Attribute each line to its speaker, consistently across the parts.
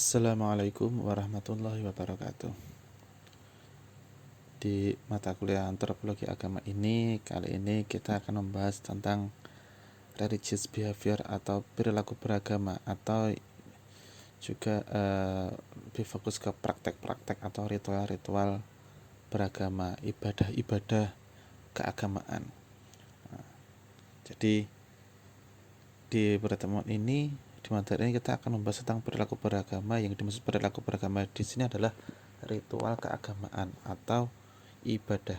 Speaker 1: Assalamualaikum warahmatullahi wabarakatuh. Di mata kuliah antropologi agama ini, kali ini kita akan membahas tentang religious behavior atau perilaku beragama, atau juga lebih fokus ke praktek-praktek atau ritual-ritual beragama, ibadah-ibadah keagamaan. Jadi di pertemuan ini, di materi ini kita akan membahas tentang perilaku beragama. Yang dimaksud perilaku beragama di sini adalah ritual keagamaan atau ibadah.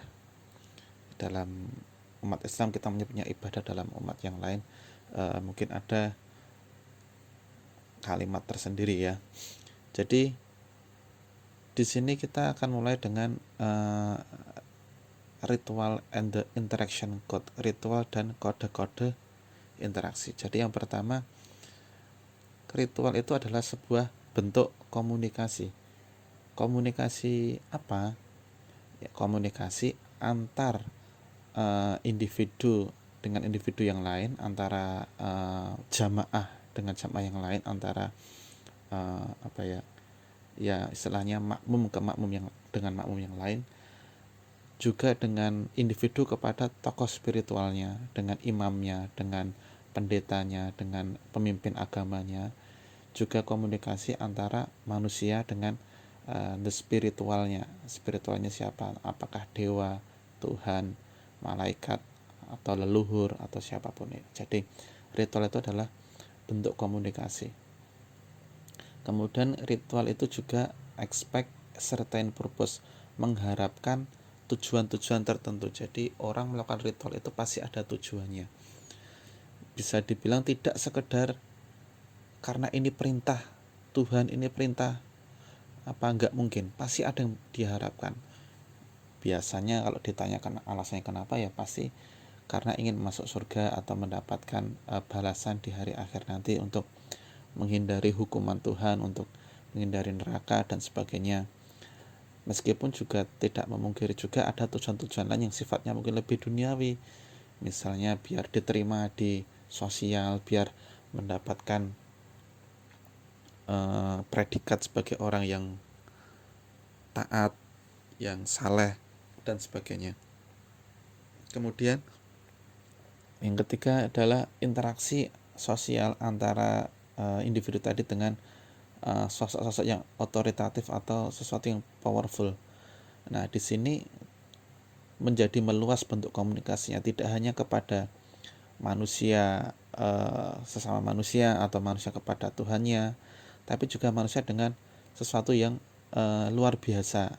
Speaker 1: Dalam umat Islam kita menyebutnya ibadah, dalam umat yang lain mungkin ada kalimat tersendiri ya. Jadi di sini kita akan mulai dengan ritual and the interaction code, ritual dan kode-kode interaksi. Jadi yang pertama, ritual itu adalah sebuah bentuk komunikasi. Komunikasi apa? Ya, komunikasi antar individu dengan individu yang lain, antara jamaah dengan jamaah yang lain, antara istilahnya makmum ke makmum yang dengan makmum yang lain, juga dengan individu kepada tokoh spiritualnya, dengan imamnya, dengan pendetanya, dengan pemimpin agamanya. Juga komunikasi antara manusia dengan the spiritualnya siapa, apakah dewa, Tuhan, malaikat, atau leluhur, atau siapapun itu. Jadi ritual itu adalah bentuk komunikasi. Kemudian ritual itu juga expect certain purpose, mengharapkan tujuan-tujuan tertentu. Jadi orang melakukan ritual itu pasti ada tujuannya. Bisa dibilang tidak sekedar karena ini perintah Tuhan, ini perintah apa, enggak mungkin, pasti ada yang diharapkan. Biasanya kalau ditanyakan alasannya kenapa, ya pasti karena ingin masuk surga atau mendapatkan balasan di hari akhir nanti, untuk menghindari hukuman Tuhan, untuk menghindari neraka dan sebagainya. Meskipun juga tidak memungkiri juga ada tujuan-tujuan lain yang sifatnya mungkin lebih duniawi, misalnya biar diterima di sosial, biar mendapatkan predikat sebagai orang yang taat, yang saleh, dan sebagainya. Kemudian yang ketiga adalah interaksi sosial antara individu tadi dengan sosok-sosok yang otoritatif atau sesuatu yang powerful. Nah, di sini menjadi meluas bentuk komunikasinya, tidak hanya kepada manusia, sesama manusia, atau manusia kepada Tuhannya, tapi juga manusia dengan sesuatu yang luar biasa.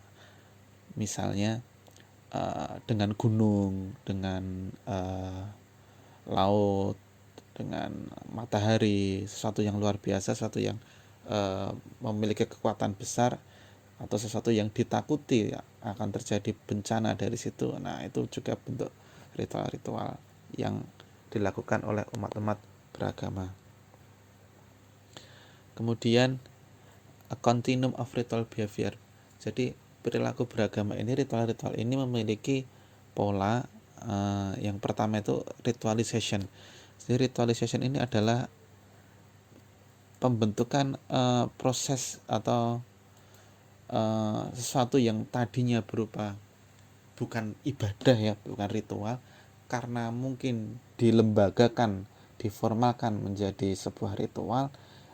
Speaker 1: Misalnya dengan gunung, dengan laut, dengan matahari, sesuatu yang luar biasa, sesuatu yang memiliki kekuatan besar, atau sesuatu yang ditakuti akan terjadi bencana dari situ. Nah, itu juga bentuk ritual-ritual yang dilakukan oleh umat-umat beragama. Kemudian a continuum of ritual behavior. Jadi perilaku beragama ini, ritual-ritual ini memiliki pola. Yang pertama itu ritualization. Jadi ritualization ini adalah pembentukan proses atau sesuatu yang tadinya berupa bukan ibadah ya, bukan ritual, karena mungkin dilembagakan, diformalkan menjadi sebuah ritual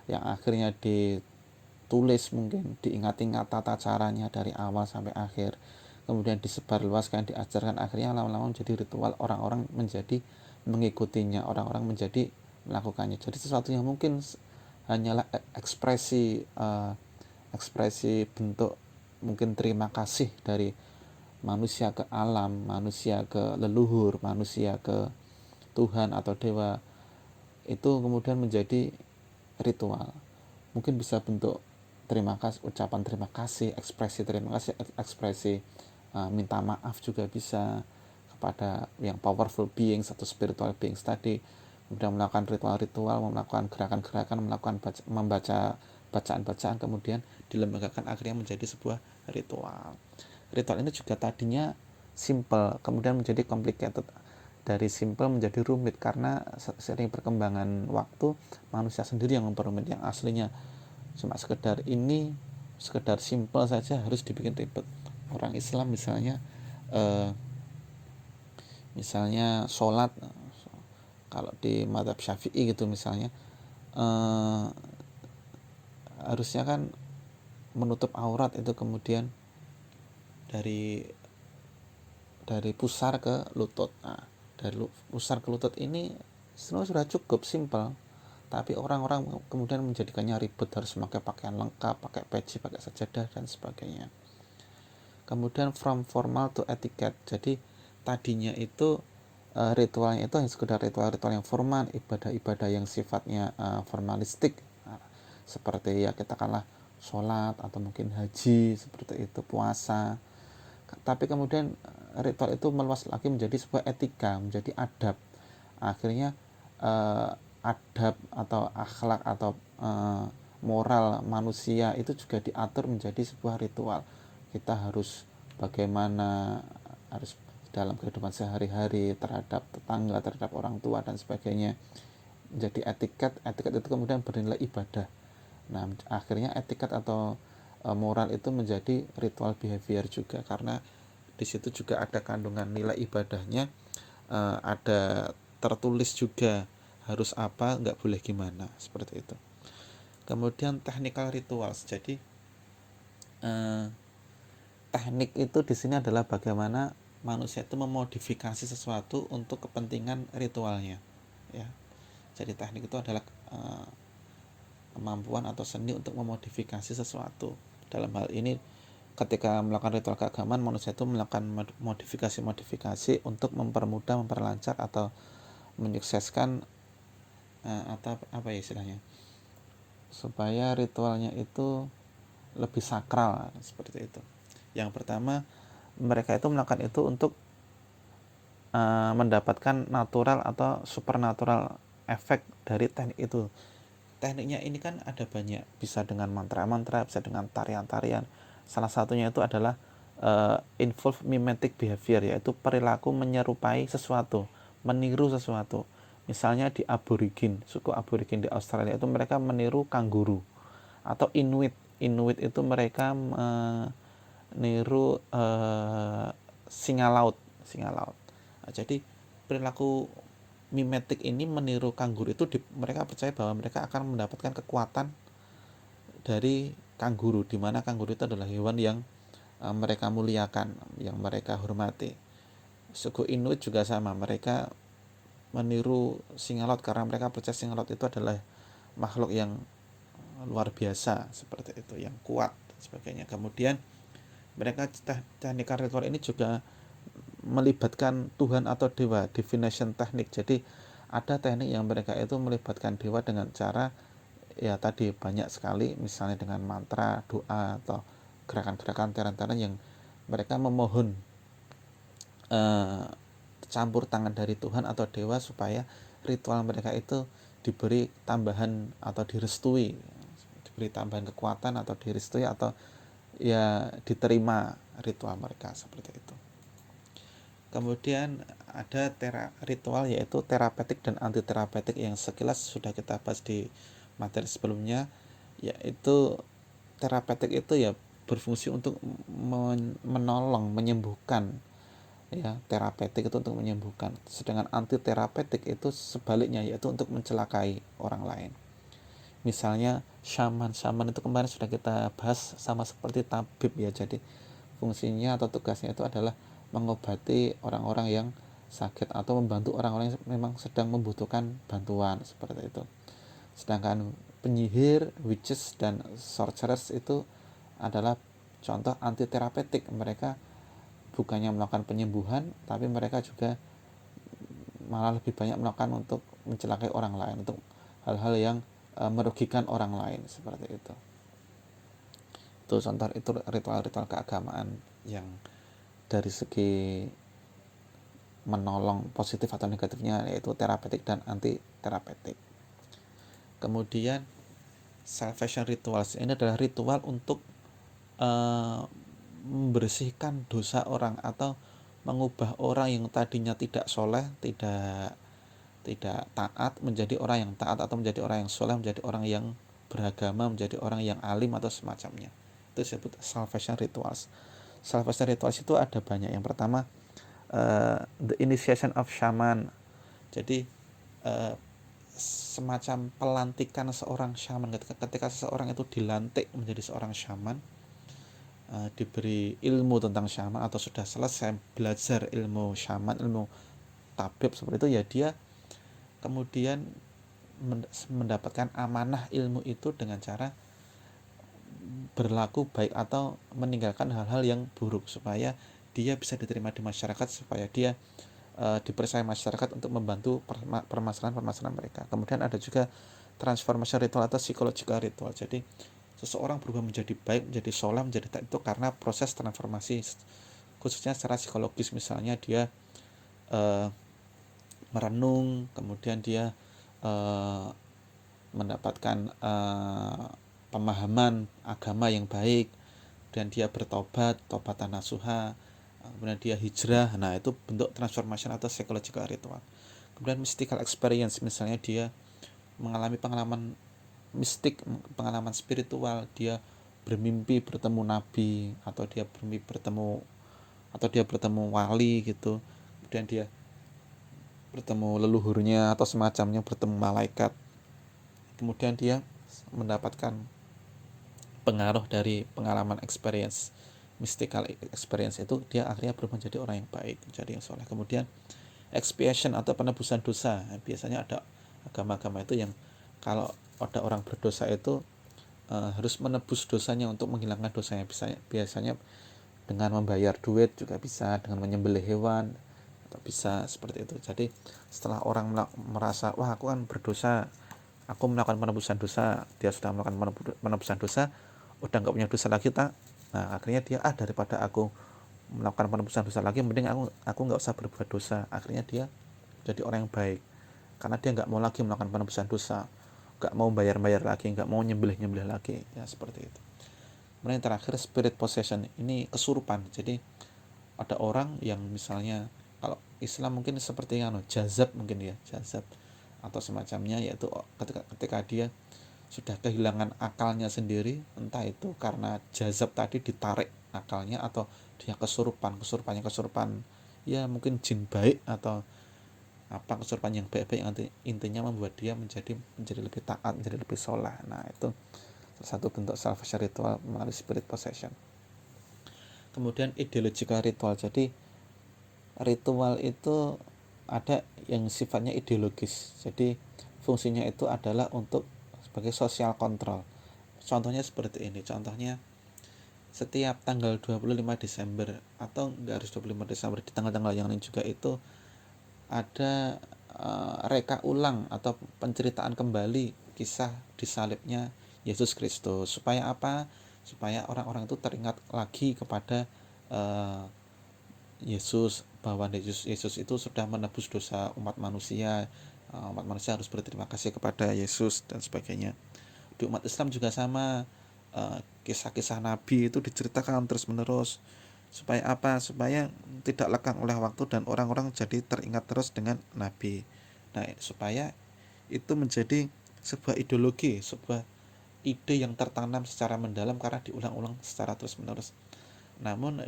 Speaker 1: yang akhirnya ditulis, mungkin diingat-ingat tata caranya dari awal sampai akhir, kemudian disebarluaskan, diajarkan, akhirnya lama-lama menjadi ritual, orang-orang menjadi mengikutinya, orang-orang menjadi melakukannya. Jadi sesuatu yang mungkin hanyalah ekspresi bentuk mungkin terima kasih dari manusia ke alam, manusia ke leluhur, manusia ke Tuhan atau dewa, itu kemudian menjadi ritual. Mungkin bisa bentuk terima kasih, ucapan terima kasih, ekspresi terima kasih, ekspresi minta maaf juga bisa kepada yang powerful beings atau spiritual beings tadi. Kemudian melakukan ritual-ritual, melakukan gerakan-gerakan, membaca bacaan-bacaan, kemudian dilembagakan, akhirnya menjadi sebuah ritual. Ritual ini juga tadinya simple, kemudian menjadi complicated. Dari simple menjadi rumit karena sering perkembangan waktu manusia sendiri yang memperumit. Yang aslinya cuma sekedar ini, sekedar simple saja harus dibikin ribet. Orang Islam misalnya sholat, kalau di mazhab Syafi'i gitu misalnya, harusnya kan menutup aurat itu kemudian dari pusar ke lutut. Nah, dari pusar ke lutut ini sebenarnya sudah cukup simple, tapi orang-orang kemudian menjadikannya ribet, harus memakai pakaian lengkap, pakai peci, pakai sajadah dan sebagainya. Kemudian from formal to etiquette, jadi tadinya itu ritualnya itu hanya sekedar ritual-ritual yang formal, ibadah-ibadah yang sifatnya formalistik, seperti ya katakanlah sholat atau mungkin haji, seperti itu, puasa. Tapi kemudian ritual itu meluas lagi menjadi sebuah etika, menjadi adab. Akhirnya adab atau akhlak atau moral manusia itu juga diatur menjadi sebuah ritual. Kita harus bagaimana, harus dalam kehidupan sehari-hari terhadap tetangga, terhadap orang tua dan sebagainya. Jadi etiket itu kemudian bernilai ibadah. Nah, akhirnya etiket atau moral itu menjadi ritual behavior juga, karena di situ juga ada kandungan nilai ibadahnya, ada tertulis juga harus apa, nggak boleh gimana, seperti itu. Kemudian technical rituals, jadi teknik itu di sini adalah bagaimana manusia itu memodifikasi sesuatu untuk kepentingan ritualnya, ya. Jadi teknik itu adalah kemampuan atau seni untuk memodifikasi sesuatu. Dalam hal ini ketika melakukan ritual keagamaan, manusia itu melakukan modifikasi untuk mempermudah, memperlancar atau menyukseskan atau apa ya istilahnya, supaya ritualnya itu lebih sakral, seperti itu. Yang pertama, mereka itu melakukan itu untuk mendapatkan natural atau supernatural efek dari teknik itu. Tekniknya ini kan ada banyak, bisa dengan mantra-mantra, bisa dengan tarian-tarian. Salah satunya itu adalah involve mimetic behavior, yaitu perilaku menyerupai sesuatu, meniru sesuatu. Misalnya di aborigin, suku aborigin di Australia itu mereka meniru kanguru, atau Inuit. Inuit itu mereka meniru singa laut. Nah, jadi perilaku mimetik ini meniru kanguru itu mereka percaya bahwa mereka akan mendapatkan kekuatan dari kanguru, di mana kanguru itu adalah hewan yang mereka muliakan, yang mereka hormati. Suku Inuit juga sama, mereka meniru singa laut karena mereka percaya singa laut itu adalah makhluk yang luar biasa, seperti itu, yang kuat dan sebagainya. Kemudian mereka teknik ritual ini juga melibatkan Tuhan atau dewa, divination teknik. Jadi ada teknik yang mereka itu melibatkan dewa dengan cara ya tadi banyak sekali, misalnya dengan mantra, doa, atau gerakan-gerakan tarian-tarian yang mereka memohon campur tangan dari Tuhan atau dewa supaya ritual mereka itu diberi tambahan atau direstui, diberi tambahan kekuatan atau direstui atau ya diterima ritual mereka, seperti itu. Kemudian ada ritual yaitu terapeutik dan anti terapeutik yang sekilas sudah kita bahas di materi sebelumnya, yaitu terapeutik itu ya berfungsi untuk menolong, menyembuhkan, ya. Terapeutik itu untuk menyembuhkan, sedangkan anti terapeutik itu sebaliknya, yaitu untuk mencelakai orang lain. Misalnya shaman itu kemarin sudah kita bahas, sama seperti tabib ya. Jadi fungsinya atau tugasnya itu adalah mengobati orang-orang yang sakit atau membantu orang-orang yang memang sedang membutuhkan bantuan, seperti itu. Sedangkan penyihir, witches dan sorcerers itu adalah contoh anti terapeutik. Mereka bukannya melakukan penyembuhan, tapi mereka juga malah lebih banyak melakukan untuk mencelakai orang lain, untuk hal-hal yang merugikan orang lain, seperti itu. Itu contoh, itu ritual-ritual keagamaan yang dari segi menolong positif atau negatifnya, yaitu terapeutik dan anti terapeutik. Kemudian salvation rituals ini adalah ritual untuk membersihkan dosa orang atau mengubah orang yang tadinya tidak soleh, tidak taat, menjadi orang yang taat, atau menjadi orang yang soleh, menjadi orang yang beragama, menjadi orang yang alim atau semacamnya. Itu disebut salvation rituals. Salvation rituals itu ada banyak. Yang pertama, the initiation of shaman. Jadi semacam pelantikan seorang shaman. Ketika seseorang itu dilantik menjadi seorang shaman, diberi ilmu tentang shaman atau sudah selesai belajar ilmu shaman, ilmu tabib seperti itu, ya dia kemudian mendapatkan amanah ilmu itu dengan cara berlaku baik atau meninggalkan hal-hal yang buruk supaya dia bisa diterima di masyarakat, supaya dia dipercaya masyarakat untuk membantu permasalahan-permasalahan mereka. Kemudian ada juga transformation ritual atau psychological ritual. Jadi seseorang berubah menjadi baik, menjadi soleh, menjadi taat itu karena proses transformasi, khususnya secara psikologis. Misalnya dia merenung, kemudian dia mendapatkan pemahaman agama yang baik, dan dia bertobat, tobatan nasuha, kemudian dia hijrah. Nah, itu bentuk transformation atau psychological ritual. Kemudian mystical experience, misalnya dia mengalami pengalaman mistik, pengalaman spiritual, dia bermimpi bertemu nabi, atau dia bertemu wali gitu, kemudian dia bertemu leluhurnya atau semacamnya, bertemu malaikat, kemudian dia mendapatkan pengaruh dari pengalaman experience, mystical experience itu, dia akhirnya berubah menjadi orang yang baik, menjadi yang soleh. Kemudian expiation atau penebusan dosa. Biasanya ada agama-agama itu yang kalau ada orang berdosa itu harus menebus dosanya untuk menghilangkan dosanya. Biasanya dengan membayar duit juga bisa, dengan menyembelih hewan, atau bisa seperti itu. Jadi setelah orang merasa, wah aku kan berdosa, aku melakukan penebusan dosa, dia sudah melakukan penebusan dosa, udah nggak punya dosa lagi tak. Nah, akhirnya dia, daripada aku melakukan penebusan dosa lagi, mending aku nggak usah berbuat dosa. Akhirnya dia jadi orang yang baik karena dia nggak mau lagi melakukan penebusan dosa, nggak mau bayar lagi, nggak mau nyembelih lagi, ya seperti itu. Kemudian yang terakhir, spirit possession, ini kesurupan. Jadi ada orang yang misalnya, kalau Islam mungkin seperti jazab, mungkin ya jazab atau semacamnya, yaitu ketika dia sudah kehilangan akalnya sendiri, entah itu karena jazab tadi ditarik akalnya, atau dia kesurupan ya mungkin jin baik atau apa, kesurupan yang baik-baik yang intinya membuat dia menjadi lebih taat, menjadi lebih soleh. Nah, itu salah satu bentuk salvation ritual melalui spirit possession. Kemudian ideological ritual. Jadi ritual itu ada yang sifatnya ideologis. Jadi fungsinya itu adalah untuk sebagai social control. Contohnya seperti ini. Contohnya setiap tanggal 25 Desember, atau enggak harus 25 Desember, di tanggal-tanggal yang lain juga itu ada reka ulang atau penceritaan kembali kisah disalibnya Yesus Kristus. Supaya apa? Supaya orang-orang itu teringat lagi kepada Yesus, bahwa Yesus itu sudah menebus dosa umat manusia. Umat manusia harus berterima kasih kepada Yesus dan sebagainya. Di umat Islam juga sama, kisah-kisah Nabi itu diceritakan terus-menerus. Supaya apa? Supaya tidak lekang oleh waktu dan orang-orang jadi teringat terus dengan Nabi. Nah, supaya itu menjadi sebuah ideologi, sebuah ide yang tertanam secara mendalam karena diulang-ulang secara terus-menerus. Namun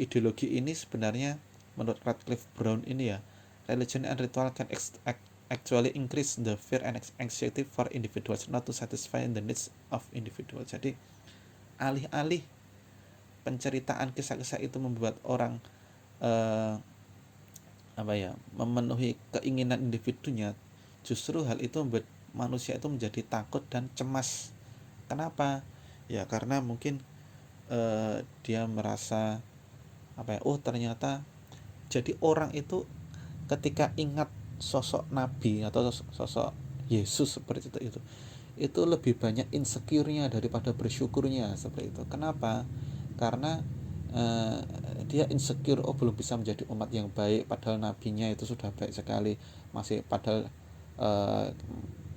Speaker 1: ideologi ini sebenarnya menurut Radcliffe Brown ini ya, religion and ritual can actually increase the fear and anxiety for individuals, not to satisfy the needs of individual. Jadi alih-alih penceritaan kisah-kisah itu membuat orang memenuhi keinginan individunya, justru hal itu membuat manusia itu menjadi takut dan cemas. Kenapa? Ya karena mungkin dia merasa ternyata jadi orang itu ketika ingat sosok Nabi atau sosok Yesus seperti itu lebih banyak insecure-nya daripada bersyukurnya seperti itu. Kenapa? Karena dia insecure, belum bisa menjadi umat yang baik, padahal nabinya itu sudah baik sekali, padahal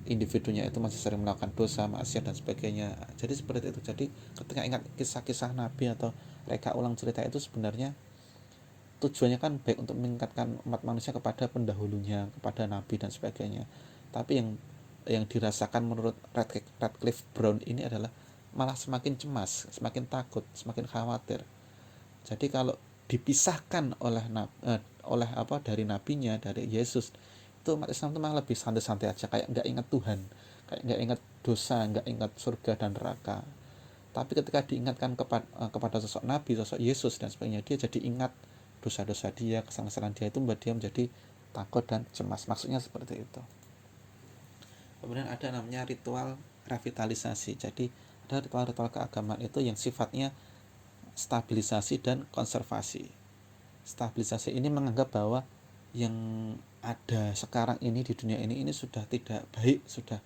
Speaker 1: individunya itu masih sering melakukan dosa, maksiat dan sebagainya. Jadi seperti itu. Jadi ketika ingat kisah-kisah Nabi atau reka ulang cerita itu, sebenarnya tujuannya kan baik untuk meningkatkan umat manusia kepada pendahulunya, kepada Nabi dan sebagainya. Tapi yang yang dirasakan menurut Radcliffe Brown ini adalah malah semakin cemas, semakin takut, semakin khawatir. Jadi kalau dipisahkan oleh apa dari nabinya, dari Yesus, itu umat Islam itu malah lebih santai-santai aja, kayak nggak ingat Tuhan, kayak nggak ingat dosa, nggak ingat surga dan neraka. Tapi ketika diingatkan kepada sosok Nabi, sosok Yesus dan sebagainya, dia jadi ingat dosa-dosa dia, kesalahan-kesalahan dia, itu membuat dia menjadi takut dan cemas. Maksudnya seperti itu. Kemudian ada namanya ritual revitalisasi. Jadi ada ritual-ritual keagamaan itu yang sifatnya stabilisasi dan konservasi. Stabilisasi ini menganggap bahwa yang ada sekarang ini di dunia ini sudah tidak baik, sudah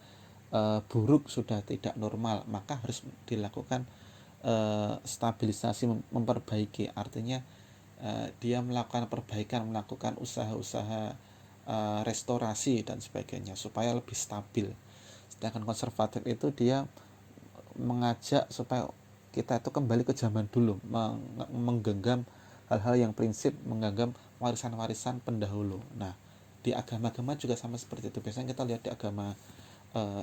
Speaker 1: buruk, sudah tidak normal, maka harus dilakukan stabilisasi, memperbaiki. Artinya dia melakukan perbaikan, melakukan usaha-usaha restorasi dan sebagainya supaya lebih stabil. Sedangkan konservatif itu dia mengajak supaya kita itu kembali ke zaman dulu, menggenggam hal-hal yang prinsip, menggenggam warisan-warisan pendahulu. Nah, di agama-agama juga sama seperti itu. Biasanya kita lihat di agama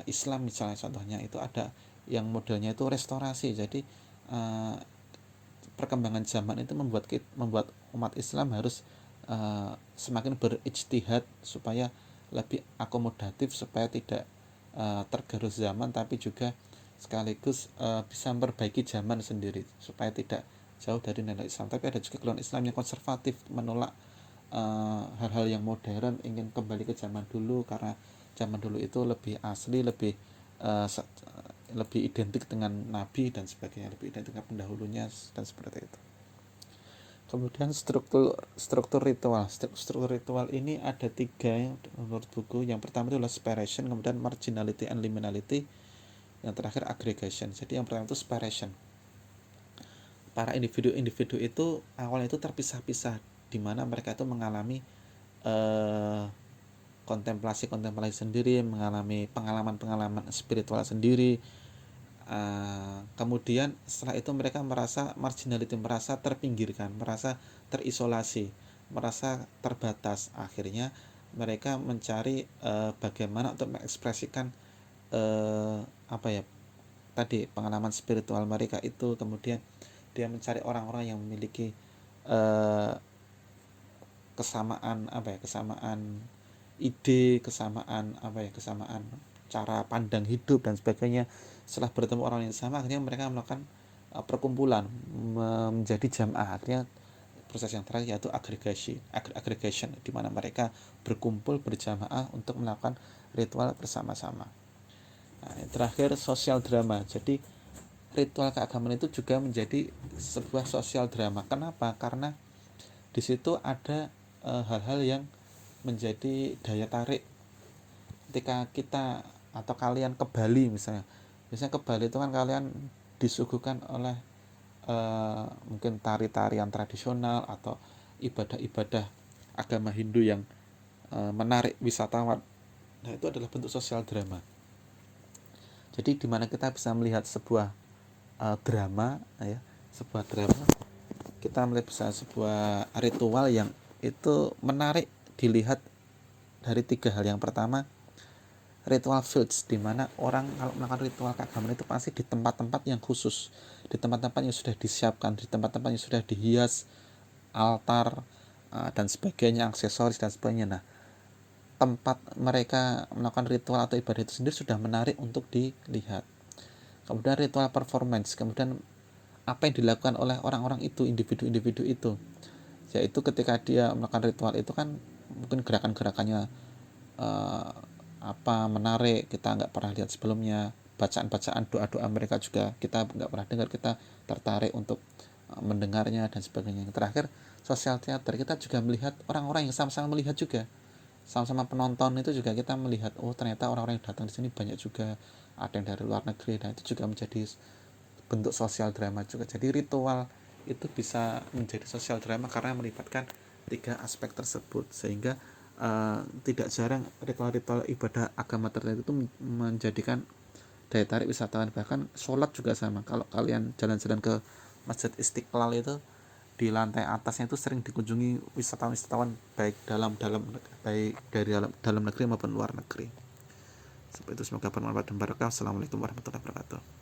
Speaker 1: Islam misalnya, contohnya itu ada yang modelnya itu restorasi. Jadi perkembangan zaman itu membuat umat Islam harus semakin berijtihad supaya lebih akomodatif, supaya tidak tergerus zaman, tapi juga sekaligus bisa memperbaiki zaman sendiri supaya tidak jauh dari nilai Islam. Tapi ada juga kelompok Islam yang konservatif, menolak hal-hal yang modern, ingin kembali ke zaman dulu karena zaman dulu itu lebih asli, lebih identik dengan Nabi dan sebagainya, lebih identik dengan pendahulunya dan seperti itu. Kemudian struktur ritual ini ada 3 menurut buku. Yang pertama itu adalah separation, kemudian marginality and liminality, yang terakhir aggregation. Jadi yang pertama itu separation. Para individu itu awalnya itu terpisah-pisah, di mana mereka itu mengalami kontemplasi sendiri, mengalami pengalaman spiritual sendiri. Kemudian setelah itu mereka merasa marginality, merasa terpinggirkan, merasa terisolasi, merasa terbatas. Akhirnya mereka mencari bagaimana untuk mengekspresikan tadi pengalaman spiritual mereka itu. Kemudian dia mencari orang-orang yang memiliki kesamaan ide, kesamaan cara pandang hidup dan sebagainya. Setelah bertemu orang yang sama, akhirnya mereka melakukan perkumpulan, menjadi jamaah. Akhirnya proses yang terakhir yaitu aggregation, di mana mereka berkumpul berjamaah untuk melakukan ritual bersama-sama. Nah, yang terakhir sosial drama. Jadi ritual keagamaan itu juga menjadi sebuah sosial drama. Kenapa? Karena di situ ada hal-hal yang menjadi daya tarik. Ketika kita atau kalian ke Bali misalnya, biasanya ke Bali itu kan kalian disuguhkan oleh mungkin tari-tarian tradisional atau ibadah-ibadah agama Hindu yang menarik wisatawan. Nah, itu adalah bentuk sosial drama. Jadi di mana kita bisa melihat sebuah drama, kita melihat bisa sebuah ritual yang itu menarik dilihat dari 3 hal. Yang pertama, ritual fields, di mana orang kalau melakukan ritual keagamaan itu pasti di tempat-tempat yang khusus, di tempat-tempat yang sudah disiapkan, di tempat-tempat yang sudah dihias, altar dan sebagainya, aksesoris dan sebagainya. Nah, tempat mereka melakukan ritual atau ibadah itu sendiri sudah menarik untuk dilihat. Kemudian ritual performance, kemudian apa yang dilakukan oleh orang-orang itu, individu-individu itu, yaitu ketika dia melakukan ritual itu kan mungkin gerakan-gerakannya menarik, kita nggak pernah lihat sebelumnya, bacaan-bacaan doa-doa mereka juga kita nggak pernah dengar, kita tertarik untuk mendengarnya dan sebagainya. Yang terakhir sosial teater, kita juga melihat orang-orang yang sama-sama melihat juga, sama-sama penonton itu juga kita melihat, oh ternyata orang-orang yang datang di sini banyak juga, ada yang dari luar negeri, dan itu juga menjadi bentuk sosial drama juga. Jadi ritual itu bisa menjadi sosial drama karena melibatkan 3 aspek tersebut, sehingga tidak jarang ritual-ritual ibadah agama tertentu itu menjadikan daya tarik wisatawan. Bahkan sholat juga sama. Kalau kalian jalan-jalan ke Masjid Istiqlal itu, di lantai atasnya itu sering dikunjungi wisatawan baik baik dari dalam negeri maupun luar negeri. Seperti itu, semoga bermanfaat dan barokah. Assalamualaikum warahmatullahi wabarakatuh.